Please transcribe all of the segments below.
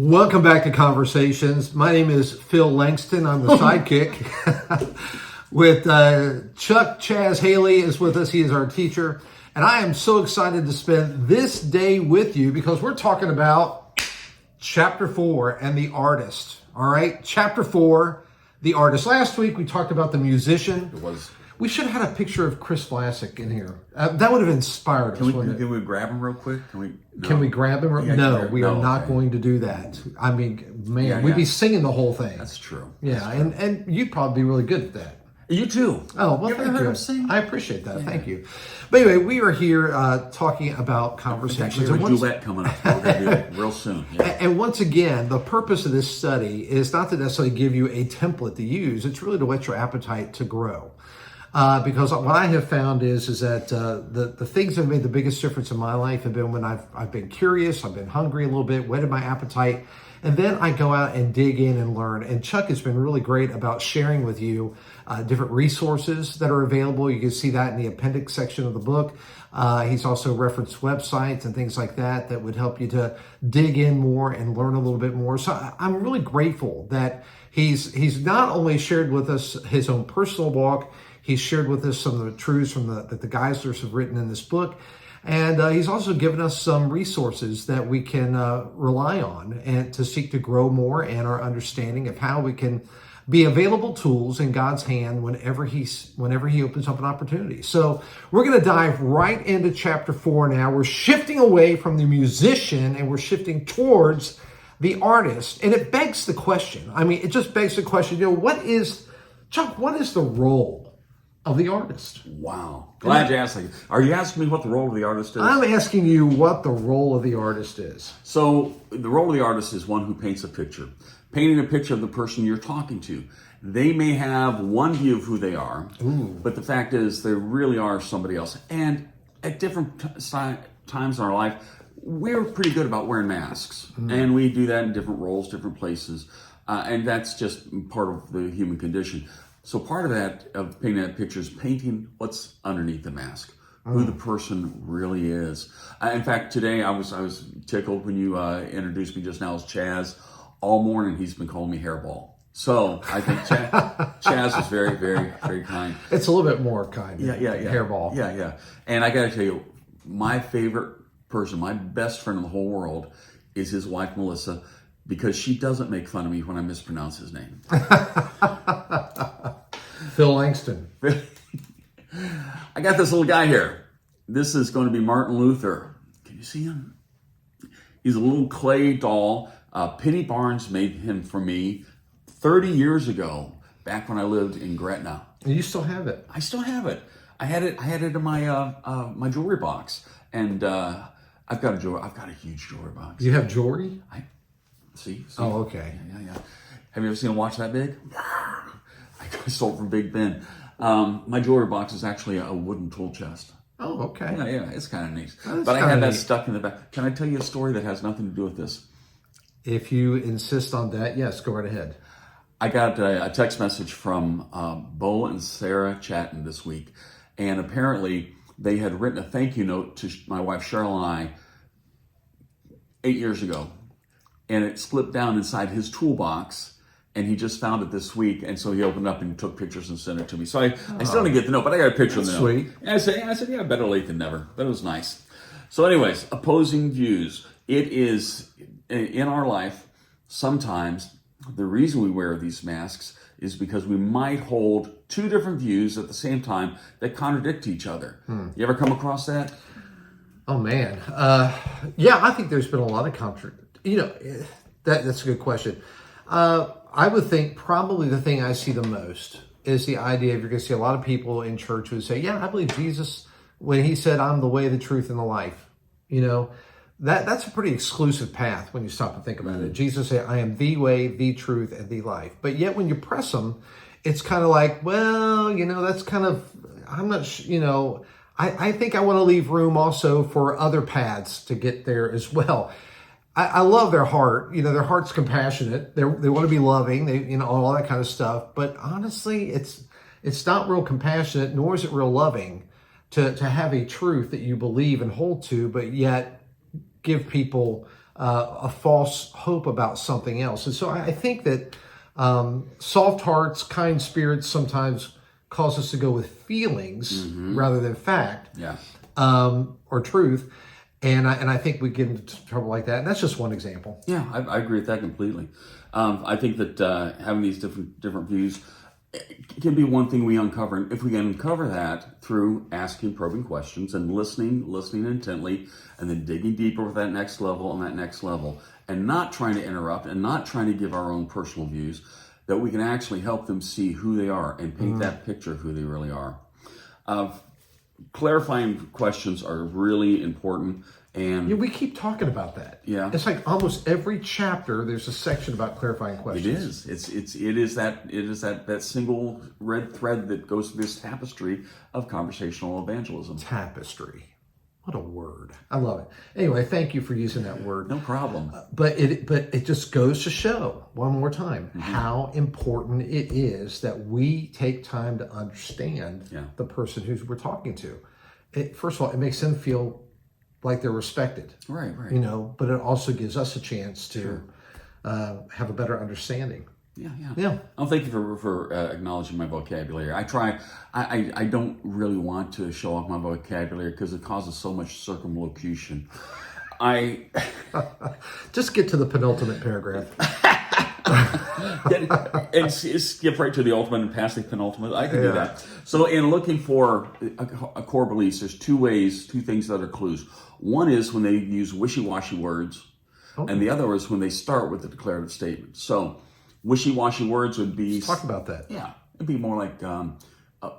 Welcome back to Conversations. My name is Phil Langston. I'm the sidekick. With Chuck Chaz Haley is with us. He is our teacher. And I am so excited to spend this day with you because we're talking about chapter 4 and the artist. All right, chapter 4, the artist. Last week we talked about the musician. It was. We should have had a picture of Chris Vlasic in here. That would have inspired us. Can we grab him real quick? Can we grab him? Yeah, no, we are not going to do that. I mean, man, we'd be singing the whole thing. That's true. Yeah, That's true. And you'd probably be really good at that. You too. Oh, well, thank you. I appreciate that. Yeah. Thank you. But anyway, we are here talking about conversations. There's a duet coming up. We're going to do it real soon. Yeah. And once again, the purpose of this study is not to necessarily give you a template to use. It's really to whet your appetite to grow. Because what I have found is that the things that have made the biggest difference in my life have been when I've been curious, I've been hungry a little bit, whetted my appetite, and then I go out and dig in and learn. And Chuck has been really great about sharing with you different resources that are available. You can see that in the appendix section of the book. He's also referenced websites and things like that would help you to dig in more and learn a little bit more. So I'm really grateful that he's not only shared with us his own personal walk, he's shared with us some of the truths that the Geisler's have written in this book. And he's also given us some resources that we can rely on and to seek to grow more in our understanding of how we can be available tools in God's hand whenever he opens up an opportunity. So we're going to dive right into chapter 4 now. We're shifting away from the musician and we're shifting towards the artist. And it begs the question. I mean, it just begs the question, Chuck, what is the role of the artist? Wow. Glad you asked. Are you asking me what the role of the artist is? I'm asking you what the role of the artist is. So the role of the artist is one who paints a picture. Painting a picture of the person you're talking to. They may have one view of who they are, but the fact is they really are somebody else. And at different times in our life, we're pretty good about wearing masks. And we do that in different roles, different places. And that's just part of the human condition. So part of that, of painting that picture, is painting what's underneath the mask, who the person really is. In fact, today I was tickled when you introduced me just now as Chaz. All morning he's been calling me hairball. So I think Chaz is very, very, very kind. It's a little bit more kind. Yeah. Hairball. Yeah. And I got to tell you, my favorite person, my best friend in the whole world, is his wife Melissa, because she doesn't make fun of me when I mispronounce his name. Phil Langston. I got this little guy here. This is going to be Martin Luther. Can you see him? He's a little clay doll. Penny Barnes made him for me 30 years ago, back when I lived in Gretna. And you still have it? I still have it. I had it in my my jewelry box, and I've got a huge jewelry box. You have jewelry? See? Oh, okay. Yeah. Have you ever seen a watch that big? I stole it from Big Ben. My jewelry box is actually a wooden tool chest. Oh, okay. Yeah, it's kind of neat. But I had that stuck in the back. Can I tell you a story that has nothing to do with this? If you insist on that, yes, go right ahead. I got a text message from Bo and Sarah Chatton this week, and apparently they had written a thank you note to my wife Cheryl and I 8 years ago, and it slipped down inside his toolbox. And he just found it this week, and so he opened it up and took pictures and sent it to me. So I still didn't get the note, but I got a picture of the note. Sweet. And I said, yeah, better late than never. But it was nice. So anyways, opposing views. It is, in our life, sometimes the reason we wear these masks is because we might hold two different views at the same time that contradict each other. You ever come across that? Oh, man. Yeah, I think there's been a lot of contradiction. That's a good question. I would think probably the thing I see the most is the idea of you're going to see a lot of people in church who say, yeah, I believe Jesus, when he said, I'm the way, the truth, and the life. That's a pretty exclusive path when you stop and think about it. Jesus said, I am the way, the truth, and the life. But yet when you press them, it's kind of like, well, that's kind of, I'm not, I think I want to leave room also for other paths to get there as well. I love their heart. Their heart's compassionate. They want to be loving. They, all that kind of stuff. But honestly, it's not real compassionate, nor is it real loving to have a truth that you believe and hold to, but yet give people a false hope about something else. And so I think that soft hearts, kind spirits sometimes cause us to go with feelings rather than fact or truth. And I think we get into trouble like that. And that's just one example. Yeah, I agree with that completely. I think that having these different views can be one thing we uncover. And if we can uncover that through asking probing questions and listening intently, and then digging deeper with that next level and that next level, and not trying to interrupt and not trying to give our own personal views, that we can actually help them see who they are and paint that picture of who they really are. Clarifying questions are really important. And we keep talking about that. Yeah, it's like almost every chapter there's a section about clarifying questions. It is that single red thread that goes through this tapestry of conversational evangelism. Tapestry, what a word! I love it. Anyway, thank you for using that word. No problem. But it just goes to show one more time how important it is that we take time to understand the person who we're talking to. First of all, it makes them feel like they're respected, right? But it also gives us a chance to have a better understanding. Yeah. Oh, thank you for acknowledging my vocabulary. I try. I don't really want to show off my vocabulary because it causes so much circumlocution. Just get to the penultimate paragraph. And skip right to the ultimate and past the penultimate. I can do that. So in looking for a core beliefs, there's two things that are clues. One is when they use wishy-washy words, and the other is when they start with a declarative statement. So wishy-washy words would be... Let's talk about that. Yeah. It'd be more like,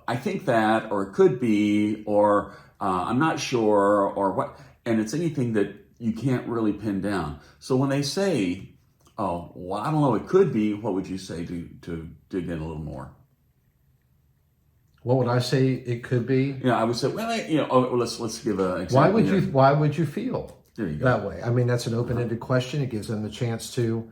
I think that, or it could be, or I'm not sure, or what. And it's anything that you can't really pin down. So when they say, oh, well, I don't know, it could be, what would you say to dig in a little more? What would I say it could be? I would say, well, let's give an example. Why would you feel that way? I mean, that's an open-ended question. It gives them the chance to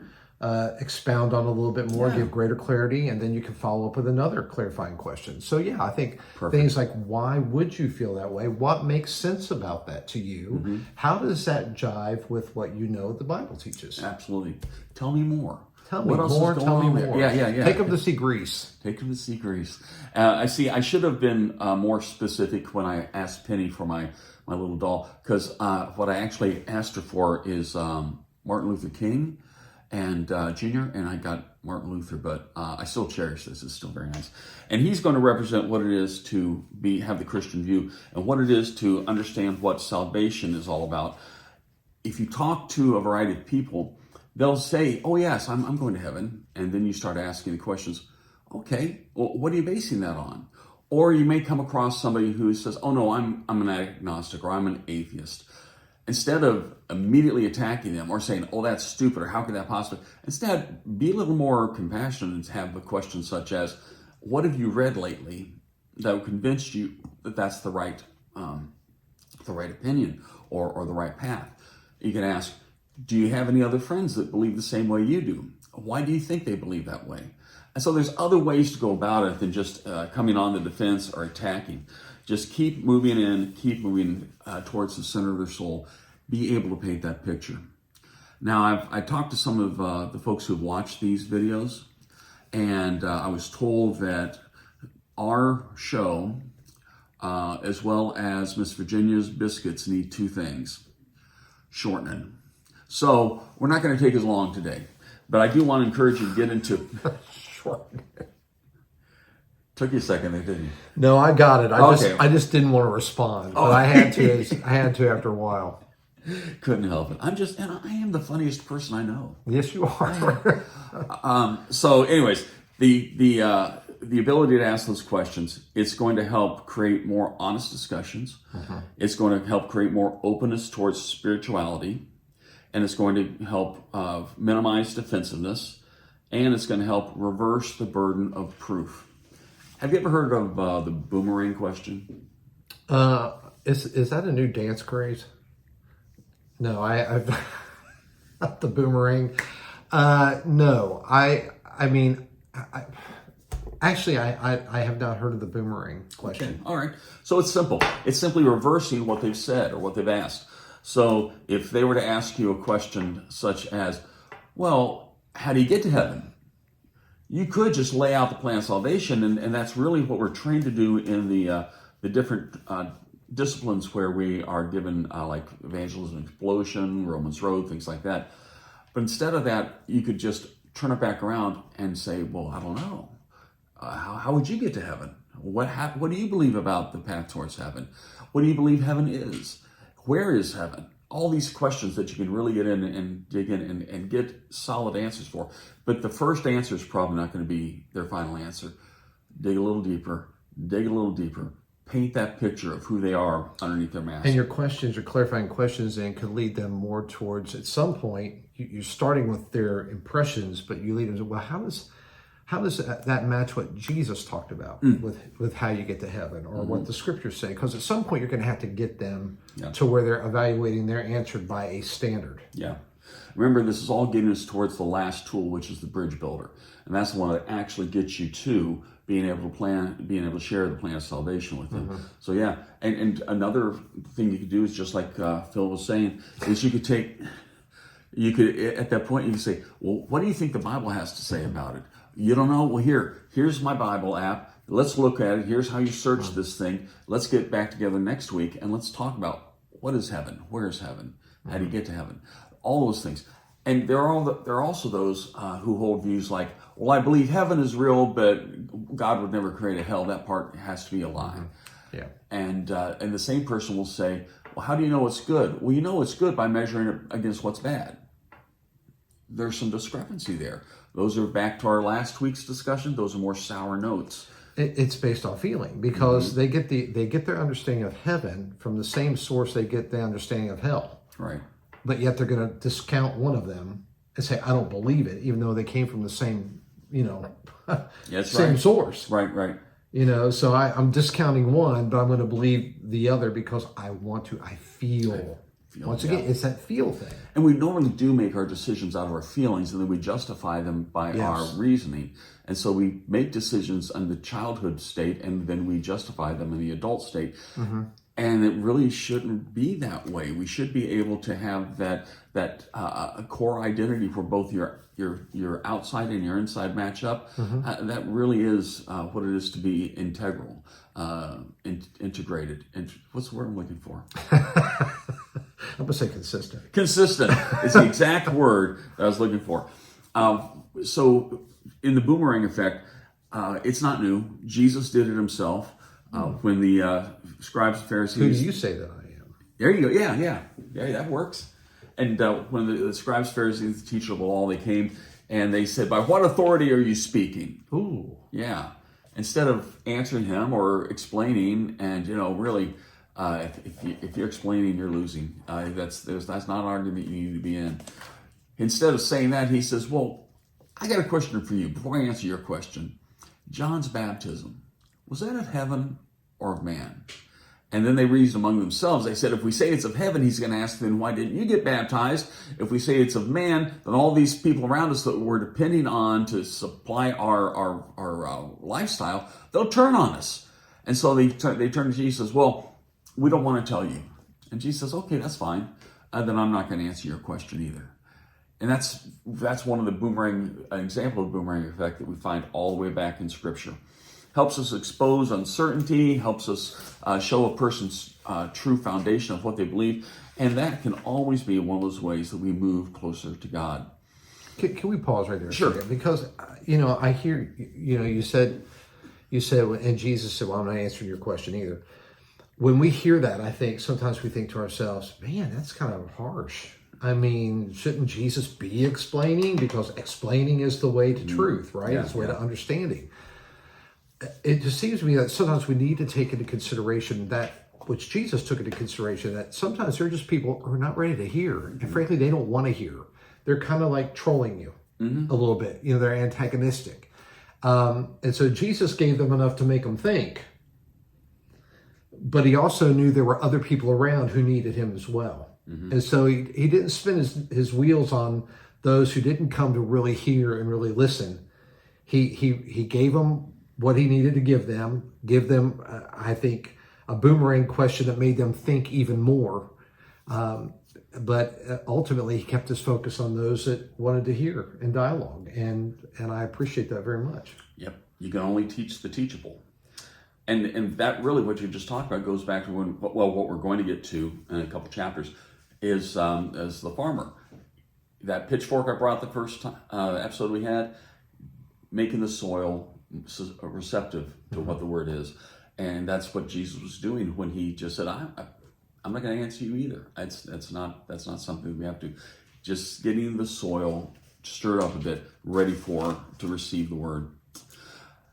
expound on a little bit more, give greater clarity, and then you can follow up with another clarifying question. So I think things like, why would you feel that way? What makes sense about that to you? How does that jive with what the Bible teaches? Absolutely. Tell me more. Tell me more. Yeah. Take them to see Greece. I see. I should have been more specific when I asked Penny for my little doll, because what I actually asked her for is Martin Luther King and Jr., and I got Martin Luther, but I still cherish this. It's still very nice. And he's going to represent what it is to have the Christian view and what it is to understand what salvation is all about. If you talk to a variety of people, they'll say, oh yes, I'm going to heaven. And then you start asking the questions, okay, well, what are you basing that on? Or you may come across somebody who says, oh no, I'm an agnostic, or I'm an atheist. Instead of immediately attacking them or saying, oh, that's stupid, or how could that possibly, instead, be a little more compassionate and have a question such as, what have you read lately that convinced you that that's the right opinion or the right path? You can ask, do you have any other friends that believe the same way you do? Why do you think they believe that way? And so there's other ways to go about it than just coming on the defense or attacking. Just keep moving towards the center of their soul. Be able to paint that picture. Now, I talked to some of the folks who've watched these videos, and I was told that our show, as well as Miss Virginia's biscuits, need two things: shortening. So we're not going to take as long today, but I do want to encourage you to get into shortening. Took you a second there, didn't you? No, I got it. I just didn't want to respond, but I had to after a while. Couldn't help it. I am the funniest person I know. Yes, you are. So anyways, the ability to ask those questions, it's going to help create more honest discussions. It's going to help create more openness towards spirituality, and it's going to help minimize defensiveness, and it's going to help reverse the burden of proof. Have you ever heard of the boomerang question? Is that a new dance craze? No, I've not the boomerang. No, I mean, I have not heard of the boomerang question. Okay. All right. So it's simple. It's simply reversing what they've said or what they've asked. So if they were to ask you a question such as, well, how do you get to heaven? You could just lay out the plan of salvation, and that's really what we're trained to do in the different disciplines where we are given like Evangelism, Explosion, Romans Road, things like that. But instead of that, you could just turn it back around and say, well, I don't know. How would you get to heaven? What do you believe about the path towards heaven? What do you believe heaven is? Where is heaven? All these questions that you can really get in and dig in and get solid answers for. But the first answer is probably not going to be their final answer. Dig a little deeper, paint that picture of who they are underneath their mask. And your questions, your clarifying questions, then could lead them more towards, at some point, you're starting with their impressions, but you lead them to, well, how does that match what Jesus talked about with how you get to heaven, or what the scriptures say? Because at some point you're going to have to get them to where they're evaluating their answer by a standard. Yeah. Remember, this is all getting us towards the last tool, which is the bridge builder. And that's the one that actually gets you to being able to share the plan of salvation with them. So yeah, and another thing you could do is just like Phil was saying, is you could at that point you can say, well, what do you think the Bible has to say about it? You don't know? Well, here's my Bible app. Let's look at it. Here's how you search this thing. Let's get back together next week and let's talk about what is heaven? Where is heaven? How do you get to heaven? All those things. And there are also those who hold views like, well, I believe heaven is real, but God would never create a hell. That part has to be a lie. Yeah. And the same person will say, well, how do you know it's good? Well, you know it's good by measuring it against what's bad. There's some discrepancy there. Those are back to our last week's discussion. Those are more sour notes. It's based on feeling, because they get their understanding of heaven from the same source they get the understanding of hell. Right. But yet they're going to discount one of them and say, I don't believe it, even though they came from the same, same source. Right. So I'm discounting one, but I'm going to believe the other because I feel. Once again, it's that feel thing. And we normally do make our decisions out of our feelings, and then we justify them by our reasoning. And so we make decisions in the childhood state, and then we justify them in the adult state. And it really shouldn't be that way. We should be able to have that core identity for both your outside and your inside match up. That really is what it is to be integral, integrated. And what's the word I'm looking for? I'm going to say consistent. Consistent. It's the exact word that I was looking for. So in the Boomerang effect, it's not new. Jesus did it himself. When the scribes and Pharisees... Who do you say that I am? There you go. Yeah, that works. And when the scribes, Pharisees, the teacher of the law, they came and they said, by what authority are you speaking? Ooh. Yeah. Instead of answering him or explaining, and really... if you're explaining, you're losing. That's not an argument you need to be in. Instead of saying that, he says, well, I got a question for you before I answer your question. John's baptism, was that of heaven or of man? And then they reasoned among themselves. They said, if we say it's of heaven, he's going to ask them, why didn't you get baptized? If we say it's of man, then all these people around us that we're depending on to supply our lifestyle, they'll turn on us. And so they turn to Jesus and says, well, we don't want to tell you. And Jesus says, okay, that's fine. Then I'm not going to answer your question either. And that's one of the an example of the boomerang effect that we find all the way back in Scripture. Helps us expose uncertainty, helps us show a person's true foundation of what they believe. And that can always be one of those ways that we move closer to God. Can we pause right there? Sure. A second? Because, I hear, you said, and Jesus said, well, I'm not answering your question either. When we hear that, I think sometimes we think to ourselves, man, that's kind of harsh. I mean, shouldn't Jesus be explaining? Because explaining is the way to truth, right? It's the way to understanding. It just seems to me that sometimes we need to take into consideration that, which Jesus took into consideration, that sometimes there are just people who are not ready to hear. And frankly, they don't want to hear. They're kind of like trolling you a little bit. They're antagonistic. And so Jesus gave them enough to make them think. But he also knew there were other people around who needed him as well. And so he didn't spin his wheels on those who didn't come to really hear and really listen. He gave them what he needed to give them, I think, a boomerang question that made them think even more. But ultimately, he kept his focus on those that wanted to hear in dialogue, and I appreciate that very much. Yep, you can only teach the teachable, and that really what you just talked about goes back to what we're going to get to in a couple chapters is as the farmer. That pitchfork I brought the first episode we had, making the soil receptive to what the word is, and that's what Jesus was doing when he just said, I'm not going to answer you either. That's not something we have to. Just getting the soil stirred up a bit, ready to receive the word.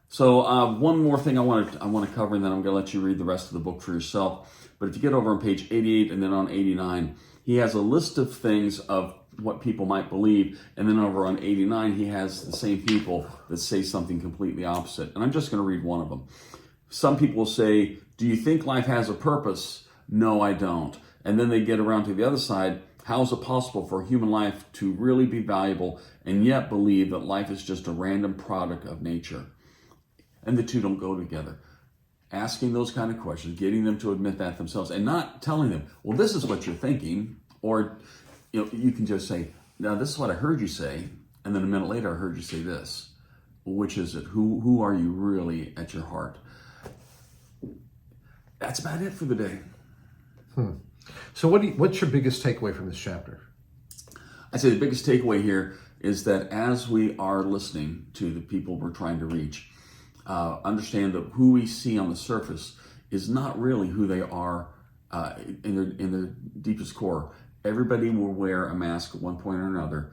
So one more thing I want to cover, and then I'm going to let you read the rest of the book for yourself. But if you get over on page 88 and then on 89, he has a list of things of what people might believe, and then over on 89 he has the same people that say something completely opposite. And I'm just going to read one of them. Some people will say, "Do you think life has a purpose?" "No, I don't." And then they get around to the other side. How is it possible for human life to really be valuable and yet believe that life is just a random product of nature? And the two don't go together. Asking those kind of questions, getting them to admit that themselves, and not telling them, well, this is what you're thinking, or you can just say, now this is what I heard you say, and then a minute later I heard you say this. Which is it? Who are you really at your heart? That's about it for the day. So what's your biggest takeaway from this chapter? I'd say the biggest takeaway here is that as we are listening to the people we're trying to reach, understand that who we see on the surface is not really who they are in their deepest core. Everybody will wear a mask at one point or another.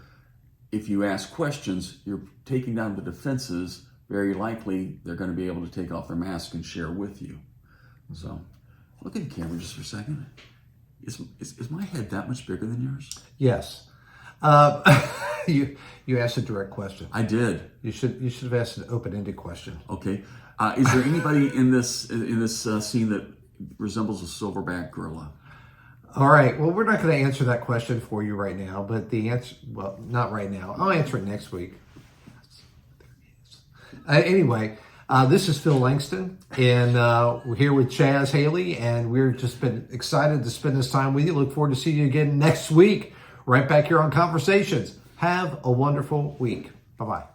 If you ask questions, you're taking down the defenses. Very likely, they're going to be able to take off their mask and share with you. So, look at the camera just for a second. Is my head that much bigger than yours? Yes. You asked a direct question. I did. You should have asked an open-ended question. Okay. Is there anybody in this scene that resembles a silverback gorilla? All right. Well, we're not going to answer that question for you right now, but the answer, well, not right now. I'll answer it next week. Anyway, this is Phil Langston, and we're here with Chaz Haley, and we've just been excited to spend this time with you. Look forward to seeing you again next week, right back here on Conversations. Have a wonderful week. Bye-bye.